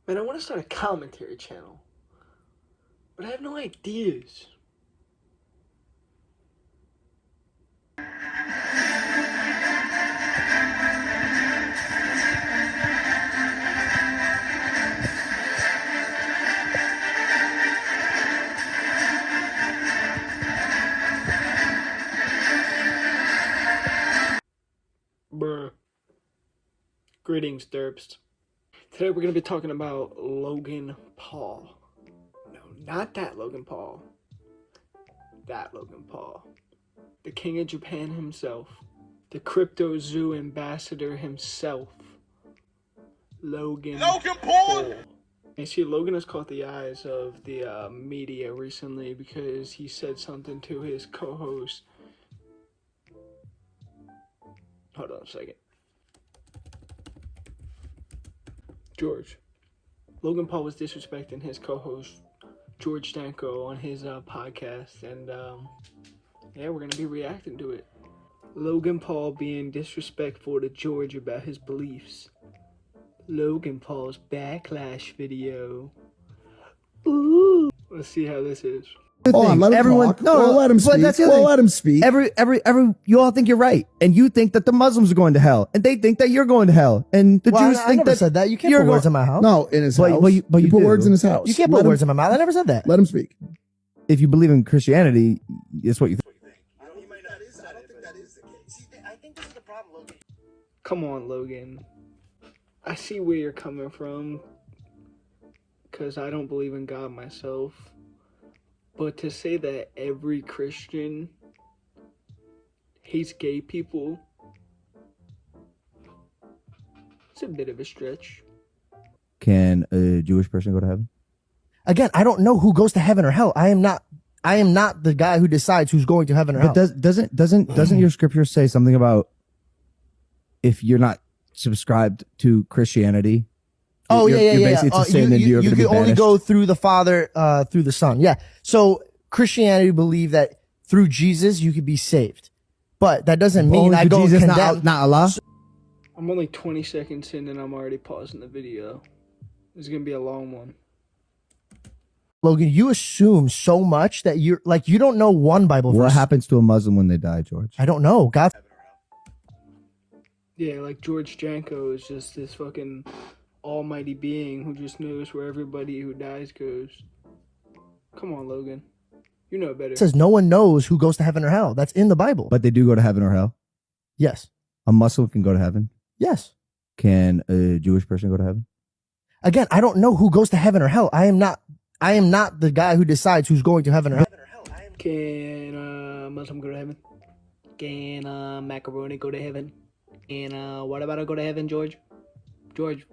Man, I want to start a commentary channel, but I have no ideas. Bruh. Greetings, derps. Today we're going to be talking about Logan Paul. No, not that Logan Paul. That Logan Paul. The King of Japan himself. The Crypto Zoo ambassador himself. Logan Paul. And see, Logan has caught the eyes of the media recently because he said something to his co-host. Hold on a second. George. Logan Paul was disrespecting his co-host, George Danko, on his podcast, and yeah, we're going to be reacting to it. Logan Paul being disrespectful to George about his beliefs. Logan Paul's backlash video. Ooh. Let's see how this is. Oh, let him talk. No, let him speak. That's let him speak. You all think you're right, and you think that the Muslims are going to hell, and they think that you're going to hell, and the Jews think that said that. You can't put words in my house. No, in his house. But you put words in his house. You can't put words in my mouth. I never said that. Let him speak. If you believe in Christianity, it's what you think. I don't think that is the case. I think this is the problem, Logan. Come on, Logan. I see where you're coming from, because I don't believe in God myself. But to say that every Christian hates gay people, it's a bit of a stretch. Can a Jewish person go to heaven? Again, I don't know who goes to heaven or hell. I am not the guy who decides who's going to heaven or hell. But doesn't your scripture say something about if you're not subscribed to Christianity? Oh, you're basically just saying that you're going to be You can only banished. go through the Father, through the Son. Yeah. So Christianity believe that through Jesus you could be saved, but that doesn't mean I go Jesus, condemn. not Allah. I'm only 20 seconds in and I'm already pausing the video. This is going to be a long one. Logan, you assume so much that you're like, you don't know one Bible verse. What happens to a Muslim when they die, George? I don't know. God. Yeah, like George Janko is just this fucking almighty being who just knows where everybody who dies goes. Come on, Logan. You know better. It says no one knows who goes to heaven or hell. That's in the Bible. But they do go to heaven or hell? Yes. A Muslim can go to heaven? Yes. Can a Jewish person go to heaven? Again, I don't know who goes to heaven or hell. I am not the guy who decides who's going to heaven or hell. Can a Muslim go to heaven? Can macaroni go to heaven? And what about I go to heaven, George? George,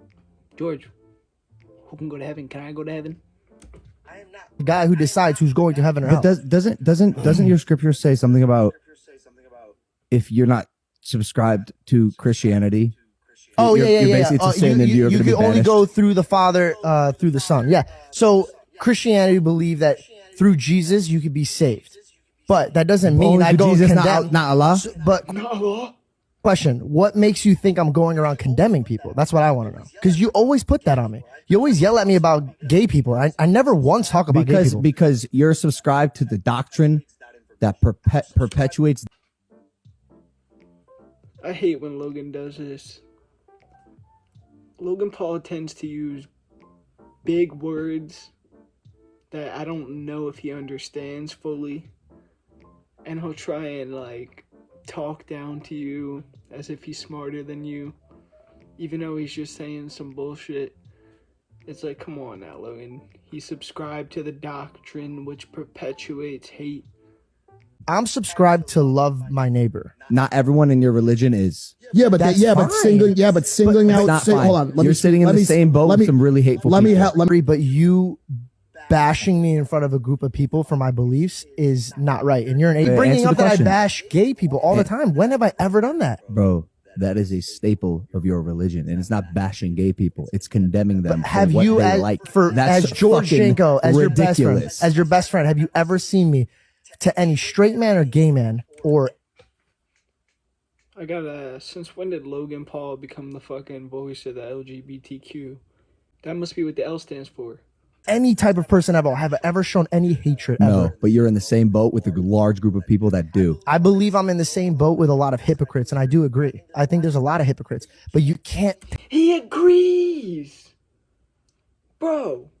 who can go to heaven? Can I go to heaven? I am not the guy who decides who's going to heaven or hell. But doesn't your scripture say something about if you're not subscribed to Christianity? Oh, you're basically just saying that you're going to be You can only banished. go through the Father, through the Son. Yeah. So Christianity believe that through Jesus you could be saved, but that doesn't mean I go Jesus, condemn. not Allah. But question: what makes you think I'm going around condemning people? That's what I want to know. Because you always put that on me. You always yell at me about gay people. I never once talk about gay people. Because you're subscribed to the doctrine that perpetuates. I hate when Logan does this. Logan Paul tends to use big words that I don't know if he understands fully. And he'll try and like talk down to you as if he's smarter than you, even though he's just saying some bullshit. It's like, come on now, Logan. He subscribed to the doctrine which perpetuates hate. I'm subscribed to love my neighbor. Not everyone in your religion is. Yeah, but That's but fine. singling out. Not fine. Hold on. You're sitting in the same boat with some really hateful people. But you bashing me in front of a group of people for my beliefs is not right. And you're bringing up that I bash gay people all the time. When have I ever done that? Bro, that is a staple of your religion, and it's not bashing gay people. It's condemning them for Have what you, they as, like. as George Janko, as ridiculous. your best friend, have you ever seen me to any straight man or gay man or? I gotta ask, since when did Logan Paul become the fucking voice of the LGBTQ? That must be what the L stands for. Any type of person have ever shown any hatred ever. No, but you're in the same boat with a large group of people that do. I believe I'm in the same boat with a lot of hypocrites, and I do agree. I think there's a lot of hypocrites, but you can't. He agrees, bro.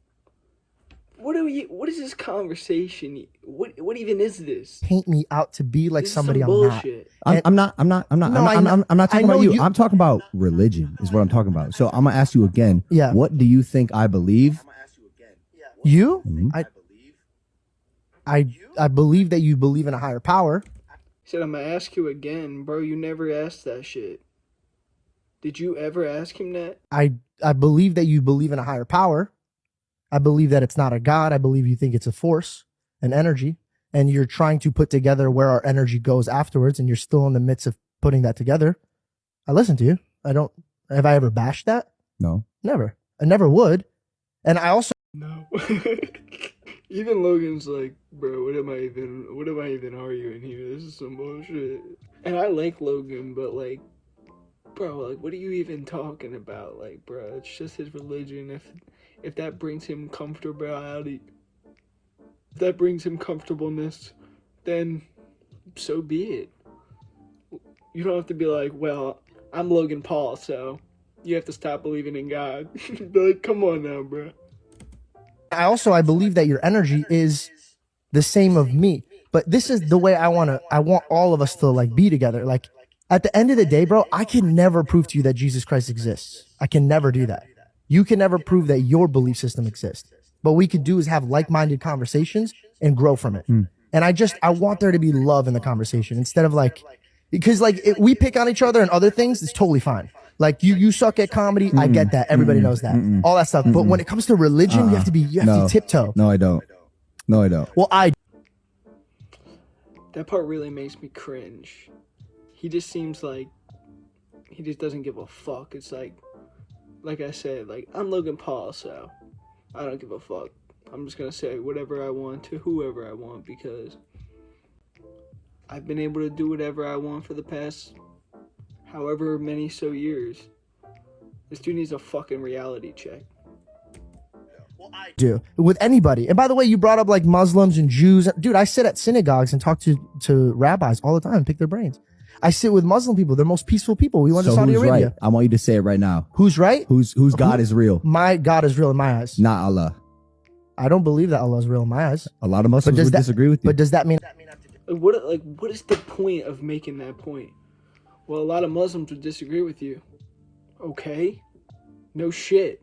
What is this conversation? What even is this? Paint me out to be like This is somebody some I'm bullshit. I'm not talking about you. I'm talking about religion is what I'm talking about. So I'm going to ask you again. Yeah. What do you think I believe? You? Mhm. I believe that you believe in a higher power. He said, I'm gonna ask you again, bro. You never asked that shit. Did you ever ask him that? I believe that you believe in a higher power. I believe that it's not a God. I believe you think it's a force, an energy, and you're trying to put together where our energy goes afterwards, and you're still in the midst of putting that together. I listen to you. Have I ever bashed that? No. Never. I never would. And I also No. Even Logan's like, bro, what am I even arguing here? This is some bullshit. And I like Logan, but like, bro, like, what are you even talking about? Like, bro, it's just his religion. If that brings him comfortability, if that brings him comfortableness, then so be it. You don't have to be like, well, I'm Logan Paul, so you have to stop believing in God. Be like, come on now, bro. I believe that your energy is the same of me, but this is the way I want all of us to like be together. Like at the end of the day, bro, I can never prove to you that Jesus Christ exists. I can never do that. You can never prove that your belief system exists. What we could do is have like-minded conversations and grow from it. And I want there to be love in the conversation instead of like, because like if we pick on each other and other things, it's totally fine. Like you suck at comedy. I get that. Everybody knows that. All that stuff. But when it comes to religion, you have to tiptoe. No, I don't. Well, That part really makes me cringe. He just seems like he just doesn't give a fuck. It's like I said, like, I'm Logan Paul, so I don't give a fuck. I'm just gonna say whatever I want to whoever I want because I've been able to do whatever I want for the past however many so years. This dude needs a fucking reality check. do with anybody. And by the way, you brought up like Muslims and Jews. Dude, I sit at synagogues and talk to rabbis all the time and pick their brains. I sit with Muslim people. They're most peaceful people. We went to Saudi Arabia. Right? I want you to say it right now. Who's right? Whose God is real? My God is real in my eyes. Not Allah. I don't believe that Allah is real in my eyes. A lot of Muslims would disagree with you. But does that mean what is the point of making that point? Well, a lot of Muslims would disagree with you. Okay. No shit.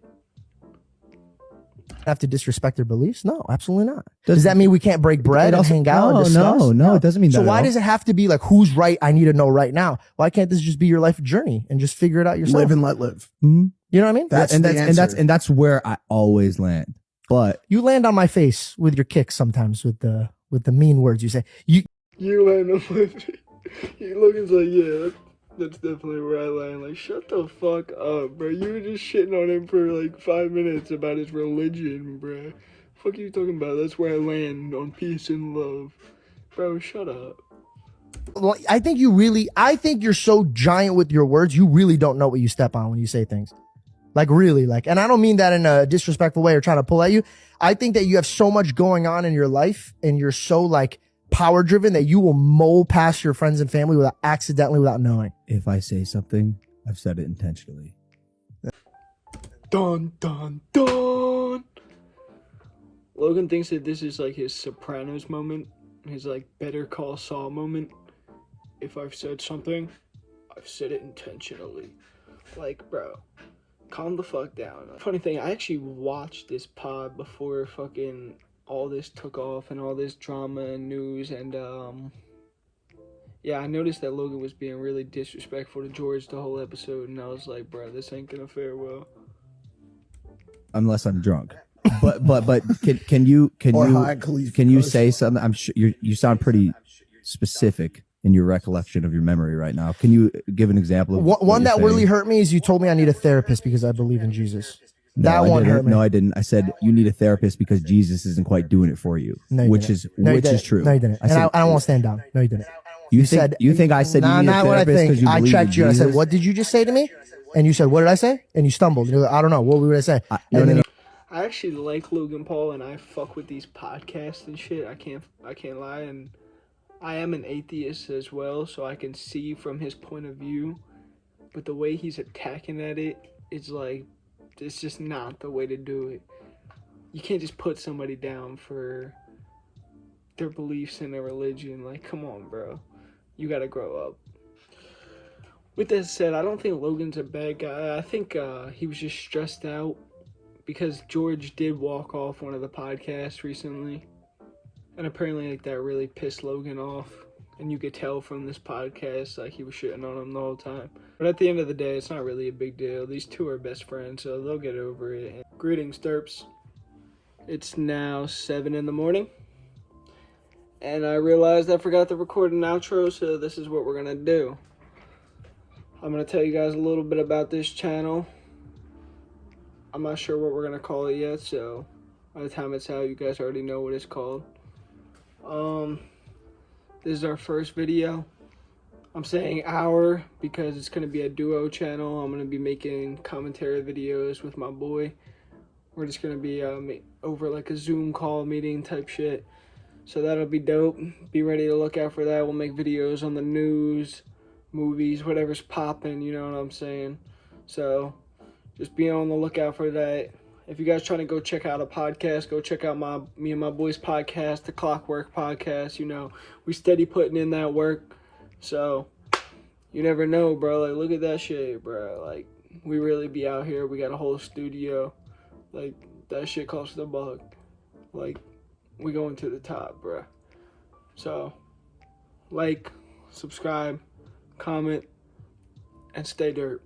have to disrespect their beliefs? No, absolutely not. Does that mean we can't break bread and hang out and discuss? No, it doesn't mean that. So why does it have to be like, who's right? I need to know right now. Why can't this just be your life journey and just figure it out yourself? Live and let live. Mm-hmm. You know what I mean? That's where I always land. But you land on my face with your kicks sometimes with the mean words you say. You land on my face. Logan's like, yeah, that's definitely where I land. Like, shut the fuck up, bro. You were just shitting on him for like 5 minutes about his religion, bro. Fuck you talking about? That's where I land on peace and love. Bro, shut up. Well, I think you're so giant with your words, you really don't know what you step on when you say things. Like, really, like, and I don't mean that in a disrespectful way or trying to pull at you. I think that you have so much going on in your life and you're so like power driven that you will mow past your friends and family without knowing. If I say something, I've said it intentionally. Dun, dun, dun. Logan thinks that this is like his Sopranos moment, his like Better Call Saul moment. If I've said something, I've said it intentionally. Like, bro, calm the fuck down. Funny thing, I actually watched this pod before fucking all this took off and all this drama and news, and yeah, I noticed that Logan was being really disrespectful to George the whole episode, and I was like, bro, this ain't gonna fare well. Unless I'm drunk. But can you say something? I'm sure you sound pretty specific in your recollection of your memory right now. Can you give an example of one that really hurt me? Is you told me I need a therapist because I believe in Jesus. That one hurt me. No, I didn't. I said you need a therapist because Jesus isn't quite doing it for you, which is true. No, you didn't. I don't want to stand down. No, you didn't. You think I said you need a therapist because you believe in Jesus? I checked you and I said, what did you just say to me? And you said, what did I say? And you stumbled. You're like, I don't know. What would I say? I actually like Logan Paul, and I fuck with these podcasts and shit. I can't lie, and I am an atheist as well, so I can see from his point of view. But the way he's attacking at it, it's like, it's just not the way to do it. You can't just put somebody down for their beliefs in their religion. Like, come on, bro. You gotta grow up. With that said, I don't think Logan's a bad guy. I think he was just stressed out because George did walk off one of the podcasts recently. And apparently, like, that really pissed Logan off. And you could tell from this podcast, like, he was shitting on him the whole time. But at the end of the day, it's not really a big deal. These two are best friends, so they'll get over it. And greetings, Derps. It's now 7 in the morning. And I realized I forgot to record an outro, so this is what we're going to do. I'm going to tell you guys a little bit about this channel. I'm not sure what we're going to call it yet, so by the time it's out, you guys already know what it's called. This is our first video. I'm saying our because it's going to be a duo channel. I'm going to be making commentary videos with my boy. We're just going to be over like a Zoom call meeting type shit. So that'll be dope. Be ready to look out for that. We'll make videos on the news, movies, whatever's popping, you know what I'm saying? So just be on the lookout for that. If you guys trying to go check out a podcast, go check out me and my boys' podcast, the Clockwork Podcast. You know, we steady putting in that work. So you never know, bro. Like, look at that shit, bro. Like, we really be out here. We got a whole studio. Like, that shit costs $1. Like, we going to the top, bro. So, like, subscribe, comment, and stay dirt.